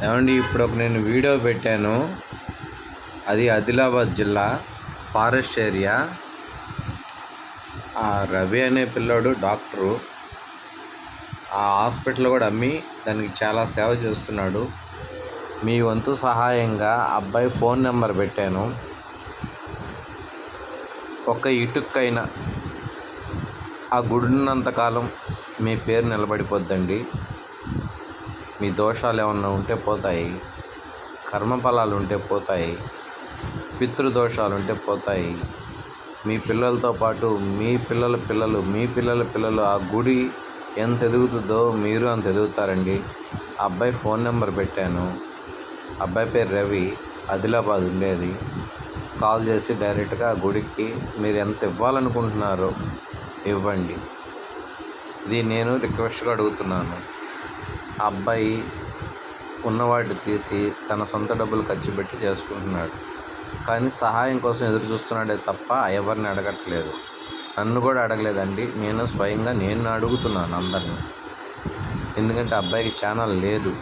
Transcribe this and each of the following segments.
ఏమండి ఇప్పుడు నేను వీడియో పెట్టాను. అది ఆదిలాబాద్ జిల్లా ఫారెస్ట్ ఏరియా. ఆ రవి అనే పిల్లోడు డాక్టరు. ఆ హాస్పిటల్ కూడా అమ్మి దానికి చాలా సేవ చేస్తున్నాడు. మీ వంతు సహాయంగా అబ్బాయి ఫోన్ నెంబర్ పెట్టాను. ఒక ఇటుక్కైనా ఆ గుడినంతకాలం మీ పేరు నిలబడిపోద్దండి. మీ దోషాలు ఏమన్నా ఉంటే పోతాయి, కర్మఫలాలు ఉంటే పోతాయి, పితృదోషాలు ఉంటే పోతాయి. మీ పిల్లలతో పాటు మీ పిల్లల పిల్లలు, మీ పిల్లల పిల్లలు ఆ గుడి ఎంత ఎదుగుతుందో మీరు అంత ఎదుగుతారండి. అబ్బాయి ఫోన్ నెంబర్ పెట్టాను. అబ్బాయి పేరు రవి, ఆదిలాబాద్ ఉండేది. కాల్ చేసి డైరెక్ట్గా ఆ గుడికి మీరు ఎంత ఇవ్వాలనుకుంటున్నారో ఇవ్వండి. ఇది నేను రిక్వెస్ట్గా అడుగుతున్నాను. ఆ అబ్బాయి ఉన్నవాటి తీసి తన సొంత డబ్బులు ఖర్చు పెట్టి చేసుకుంటున్నాడు. కానీ సహాయం కోసం ఎదురు చూస్తున్నాడే తప్ప ఎవరిని అడగట్లేదు. నన్ను కూడా అడగలేదండి. నేను స్వయంగా అడుగుతున్నాను అందరినీ. ఎందుకంటే అబ్బాయికి ఛానల్ లేదు.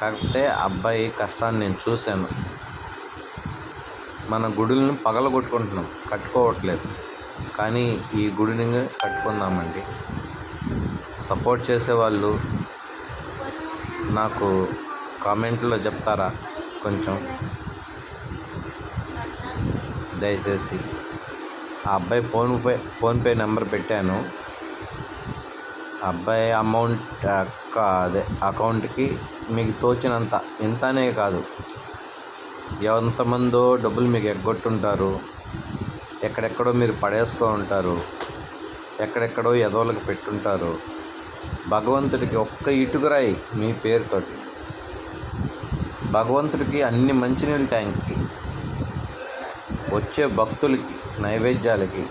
కాకపోతే అబ్బాయి కష్టాన్ని నేను చూశాను. మన గుడులను పగలగొట్టుకుంటున్నాం, కట్టుకోవట్లేదు. కానీ ఈ గుడిని కట్టుకుందామండి. సపోర్ట్ చేసేవాళ్ళు నాకు కామెంట్లో చెప్తారా? కొంచెం దయచేసి ఆ అబ్బాయి ఫోన్పే నెంబర్ పెట్టాను. అబ్బాయి అమౌంట్ అకౌంట్కి మీకు తోచినంత, ఇంతనే కాదు, ఎంతమందో డబ్బులు మీకు ఎగ్గొట్టుంటారు. ఎక్కడెక్కడో మీరు పడేసుకో ఉంటారు. ఎక్కడెక్కడో ఎదవలకు పెట్టుంటారు. భగవంతుడికి ఒక్క ఇటుకురాయి మీ పేరుతోటి భగవంతుడికి అన్ని మంచినీళ్ళ ట్యాంక్కి వచ్చే భక్తులకి, నైవేద్యాలకి,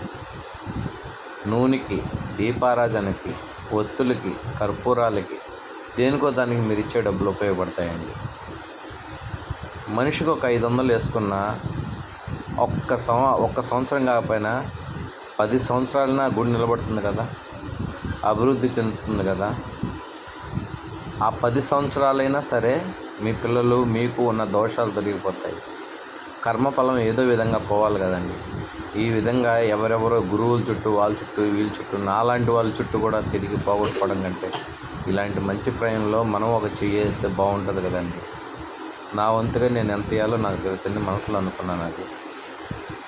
నూనెకి, దీపారాధనకి, ఒత్తులకి, కర్పూరాలకి, దేనికో దానికి మీరు ఇచ్చే డబ్బులు ఉపయోగపడతాయండి. మనిషికి ఒక 500 వేసుకున్నా ఒక్క సంవత్సరం కాకపోయినా 10 సంవత్సరాలైనా గుడి నిలబడుతుంది కదా, అభివృద్ధి చెందుతుంది కదా. ఆ 10 సంవత్సరాలైనా సరే మీ పిల్లలు, మీకు ఉన్న దోషాలు తొలగిపోతాయి. కర్మఫలం ఏదో విధంగా పోవాలి కదండి. ఈ విధంగా ఎవరెవరో గురువుల చుట్టూ, వాళ్ళ చుట్టూ, వీళ్ళ చుట్టూ, నాలాంటి వాళ్ళ చుట్టూ కూడా తిరిగి పోగొట్టుకోవడం కంటే ఇలాంటి మంచి ప్రయాణంలో మనం ఒక చేస్తే బాగుంటుంది కదండి. నా వంతుగా నేను ఎంత ఇవ్వాలో నాకు తెలుసండి, మనసులో అనుకున్నాను. అది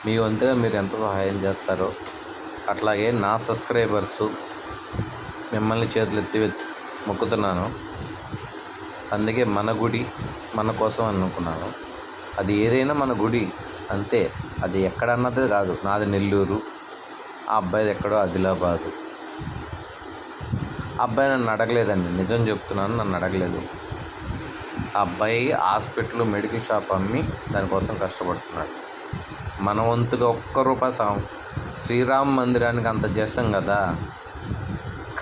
మీ వంతుగా మీరు ఎంత సహాయం చేస్తారో అట్లాగే నా సబ్స్క్రైబర్సు మిమ్మల్ని చేతులెత్తి మొక్కుతున్నాను. అందుకే మన గుడి మన కోసం అనుకున్నాను. అది ఏదైనా మన గుడి అంతే. అది ఎక్కడన్నది కాదు. నాది నెల్లూరు, ఆ అబ్బాయిది ఎక్కడో ఆదిలాబాదు. ఆ అబ్బాయి నన్ను అడగలేదండి, నిజం చెప్తున్నాను, నన్ను అడగలేదు. ఆ అబ్బాయి హాస్పిటల్, మెడికల్ షాప్ అమ్మి దానికోసం కష్టపడుతున్నాడు. మన వంతుగా ఒక్క రూపాయి శ్రీరామ మందిరానికి అంత చేస్తాం కదా.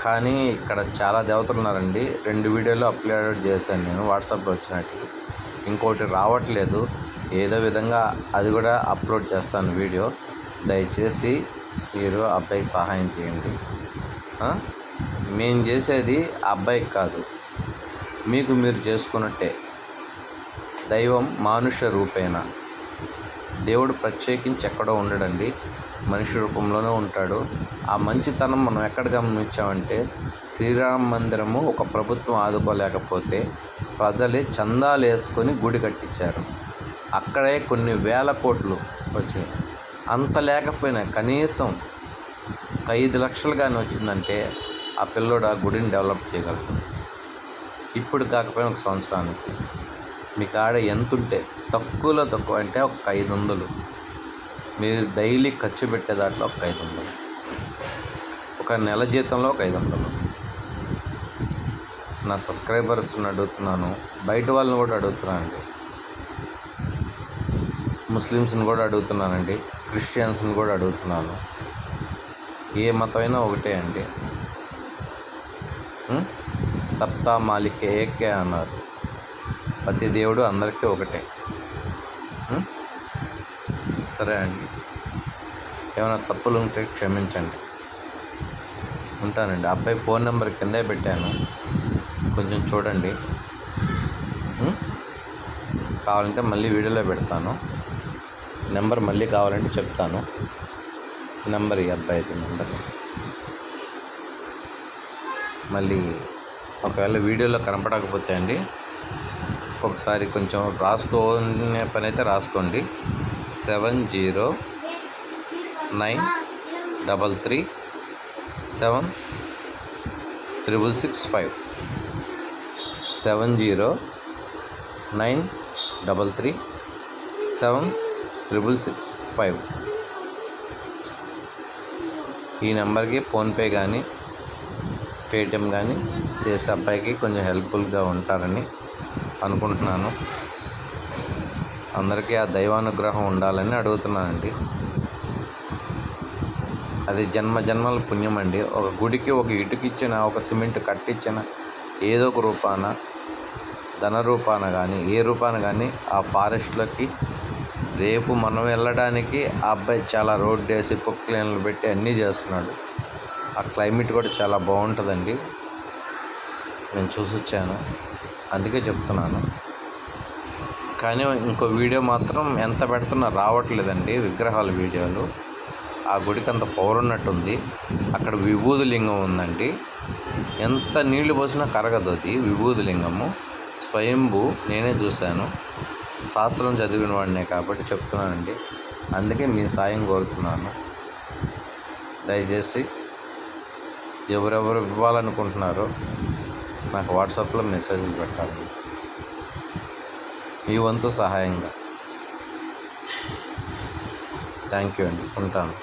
కానీ ఇక్కడ చాలా దేవతలు ఉన్నారండి. 2 వీడియోలు అప్లోడ్ చేశాను నేను వాట్సాప్లో వచ్చినట్టు. ఇంకోటి రావట్లేదు. ఏదో విధంగా అది కూడా అప్లోడ్ చేస్తాను వీడియో. దయచేసి మీరు అబ్బాయికి సహాయం చేయండి. మేము చేసేది అబ్బాయికి కాదు, మీకు మీరు చేసుకున్నట్టే. దైవం మానుష రూపేణ. దేవుడు ప్రత్యేకించి ఎక్కడో ఉండడండి, మనిషి రూపంలోనే ఉంటాడు. ఆ మంచితనం మనం ఎక్కడ గమనించామంటే, శ్రీరామ మందిరము ఒక ప్రభుత్వం ఆదుకోలేకపోతే ప్రజలే చందాలు వేసుకొని గుడి కట్టించారు. అక్కడే కొన్ని వేల కోట్లు వచ్చినాయి. అంత లేకపోయినా కనీసం 5 లక్షలు కానీ వచ్చిందంటే ఆ పిల్లోడు ఆ గుడిని డెవలప్ చేయగలడు. ఇప్పుడు కాకపోయినా ఒక సంవత్సరానికి మీ కాడ ఎంత ఉంటే తక్కువలో తక్కువ అంటే ఒక 500, మీరు డైలీ ఖర్చు పెట్టే దాంట్లో ఒక 500, ఒక నెల జీతంలో ఒక 500. నా సబ్స్క్రైబర్స్ని అడుగుతున్నాను, బయట వాళ్ళని కూడా అడుగుతున్నానండి, ముస్లిమ్స్ని కూడా అడుగుతున్నానండి, క్రిస్టియన్స్ని కూడా అడుగుతున్నాను. ఏ మతమైనా ఒకటే అండి. సప్తా మాలికే ఏకే అన్నారు. ప్రతి దేవుడు అందరికీ ఒకటే. సరే అండి, ఏమైనా తప్పులు ఉంటే క్షమించండి. ఉంటానండి. అబ్బాయి ఫోన్ నెంబర్ కిందే పెట్టాను, కొంచెం చూడండి. ఉం? కావాలంటే మళ్ళీ వీడియోలో పెడతాను. నెంబర్ మళ్ళీ కావాలంటే చెప్తాను. నెంబర్ ఈ అబ్బాయిది నెంబర్. మళ్ళీ ఒకవేళ వీడియోలో కనపడకపోతే అండి ఒకసారి కొంచెం రాసుకునే పని అయితే రాసుకోండి. 7093376665 7093376665 ఈ నెంబర్కి ఫోన్పే కానీ పేటిఎం కానీ చేసే అబ్బాయికి కొంచెం హెల్ప్ఫుల్గా ఉంటారని అనుకుంటున్నాను. అందరికీ ఆ దైవానుగ్రహం ఉండాలని అడుగుతున్నానండి. అది జన్మ జన్మల పుణ్యం అండి. ఒక గుడికి ఒక ఇటుకిచ్చిన, ఒక సిమెంట్ కట్టించిన, ఏదో ఒక రూపాన, ధన రూపాన కానీ ఏ రూపాన కానీ ఆ ఫారెస్ట్లోకి రేపు మనం వెళ్ళడానికి ఆ అబ్బాయి చాలా రోడ్డు వేసి పొక్లైన్లు పెట్టి అన్నీ చేస్తున్నాడు. ఆ క్లైమేట్ కూడా చాలా బాగుంటుందండి. నేను చూసి వచ్చాను, అందుకే చెప్తున్నాను. కానీ ఇంకో వీడియో మాత్రం ఎంత పెడుతున్నా రావట్లేదండి, విగ్రహాల వీడియోలు. ఆ గుడికి అంత పవర్ ఉన్నట్టుంది. అక్కడ విభూది లింగం ఉందండి. ఎంత నీళ్లు పోసినా కరగదు అది విభూది లింగము. స్వయంభూ, నేనే చూశాను. శాస్త్రం చదివిన వాడినే కాబట్టి చెప్తున్నానండి. అందుకే మీ సాయం కోరుతున్నాను. దయచేసి ఎవరెవరు ఇవ్వాలనుకుంటున్నారో నాకు వాట్సాప్లో మెసేజ్లు పెట్టాలి, మీ వంతు సహాయంగా. థ్యాంక్ యూ అండి. ఉంటాను.